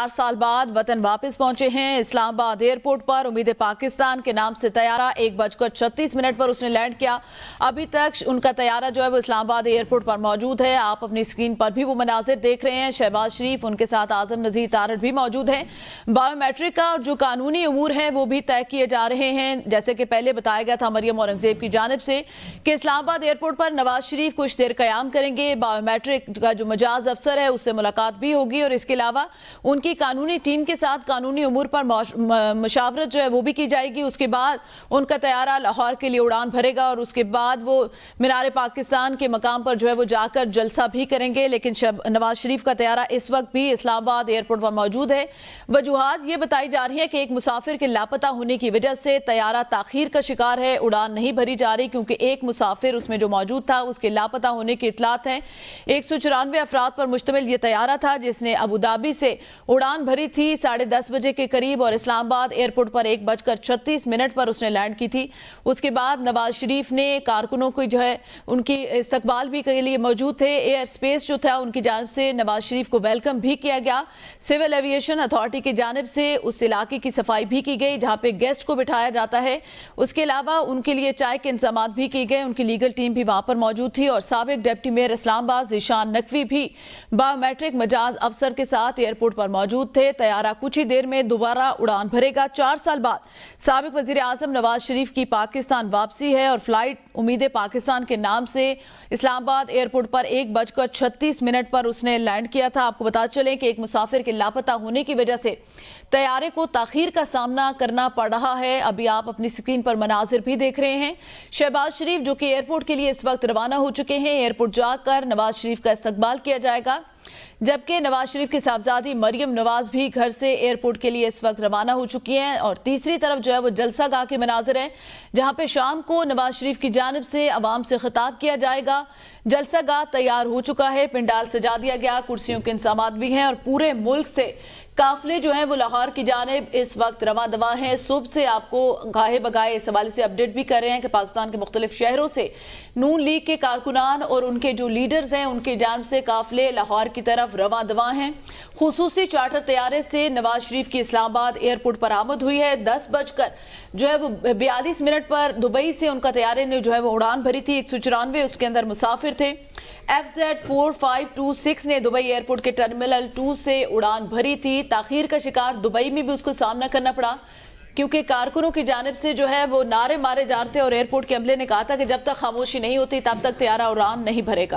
4 साल बाद वतन वापस पहुंचे हैं। इस्लामाबाद एयरपोर्ट पर उम्मीद पाकिस्तान के नाम से तैयारा 1:36 पर उसने लैंड किया। अभी तक उनका तैयारा जो है वो इस्लामाबाद एयरपोर्ट पर मौजूद है। आप अपनी स्क्रीन पर भी वो मनाजिर देख रहे हैं। शहबाज शरीफ, उनके साथ आजम नजीर तारड़ भी मौजूद हैं। बायोमेट्रिक का और जो कानूनी उमूर हैं वो भी तय किए जा रहे हैं। जैसे कि पहले बताया गया था मरियम औरंगजेब की जानिब से कि इस्लामाबाद एयरपोर्ट पर नवाज शरीफ कुछ देर कयाम करेंगे। बायोमेट्रिक का जो मजाज अफसर है उससे मुलाकात भी होगी और इसके अलावा उनकी कानूनी टीम के साथ कानूनी उमूर पर मशावरत जो है वो भी की जाएगी। उसके बाद उनका तैयारा लाहौर के लिए उड़ान भरेगा और उसके बाद वो मीनार पाकिस्तान के मकाम पर जो है वो जाकर जलसा भी करेंगे। लेकिन नवाज शरीफ का तैयारा इस वक्त भी इस्लामाबाद एयरपोर्ट पर मौजूद है। वजूहात ये बताई जा रही है कि एक मुसाफिर के लापता होने की वजह से तैयारा ताखीर का शिकार है, उड़ान नहीं भरी जा रही क्योंकि एक मुसाफिर उसमें जो मौजूद था उसके लापता होने की इतलात है। 194 अफराद पर मुश्तमिल ये तैयारा था जिसने अबू धाबी से उड़ान भरी थी 10:30 बजे के करीब और इस्लामाबाद एयरपोर्ट पर 1:36 पर उसने लैंड की थी। उसके बाद नवाज शरीफ ने कारकुनों को जो है उनकी इस्तकबाल भी के लिए मौजूद थे। एयर स्पेस जो था उनकी जानिब से नवाज शरीफ को वेलकम भी किया गया। सिविल एविएशन अथॉरिटी की जानिब से उस इलाके की सफाई भी की गई जहाँ पे गेस्ट को बिठाया जाता है। उसके अलावा उनके लिए चाय के इंतजाम भी किए गए। उनकी लीगल टीम भी वहाँ पर मौजूद थी और साबिक डिप्टी मेयर इस्लामाबाद ज़ीशान नकवी भी बायोमेट्रिक मजाज अफसर के साथ एयरपोर्ट पर मौजूद थे। तैयारा कुछ ही देर में दोबारा उड़ान भरेगा। 4 साल बाद साबिक वजीर आजम नवाज शरीफ की पाकिस्तान वापसी है और फ्लाइट उम्मीद पाकिस्तान के नाम से इस्लामाबाद एयरपोर्ट पर 1:36 पर उसने लैंड किया था। आपको बता चलें कि एक मुसाफिर के लापता होने की वजह से तैयारे को ताखीर का सामना करना पड़ रहा है। अभी आप अपनी स्क्रीन पर मनाजिर भी देख रहे हैं। शहबाज शरीफ जो कि एयरपोर्ट के लिए इस वक्त रवाना हो चुके हैं। एयरपोर्ट जाकर नवाज शरीफ का इस्तकबाल किया जाएगा, जबकि नवाज शरीफ की साहबजादी मरियम नवाज भी घर से एयरपोर्ट के लिए इस वक्त रवाना हो चुकी हैं। और तीसरी तरफ जो है वो जलसा गाह के मनाजिर हैं जहां पे शाम को नवाज शरीफ की जानिब से अवाम से खिताब किया जाएगा। जलसा गाह तैयार हो चुका है, पिंडाल सजा दिया गया, कुर्सियों के इंतजामात भी हैं और पूरे मुल्क से काफिले जो हैं वो लाहौर की जानिब इस वक्त रवां दवा हैं। सुबह से आपको गाहे बगाए इस हवाले से अपडेट भी कर रहे हैं कि पाकिस्तान के मुख्तलिफ शहरों से नून लीग के कारकुनान और उनके जो लीडर्स हैं उनकी जानिब से काफिले लाहौर की तरफ रवां दवा हैं। खुसूसी चार्टर तैयारे से नवाज शरीफ की इस्लामाबाद एयरपोर्ट पर आमद हुई है। 10:42 पर दुबई से उनका तैयारे ने जो है वो उड़ान भरी थी। 194 उसके अंदर मुसाफिर थे। FZ4526 ने दुबई एयरपोर्ट के टर्मिनल 2 से उड़ान भरी थी। ताखीर का शिकार दुबई में भी उसको सामना करना पड़ा क्योंकि कारकुनों की जानिब से जो है वो नारे मारे जा रहे थे और एयरपोर्ट के अमले ने कहा था कि जब तक खामोशी नहीं होती तब तक तैयारा उड़ान नहीं भरेगा।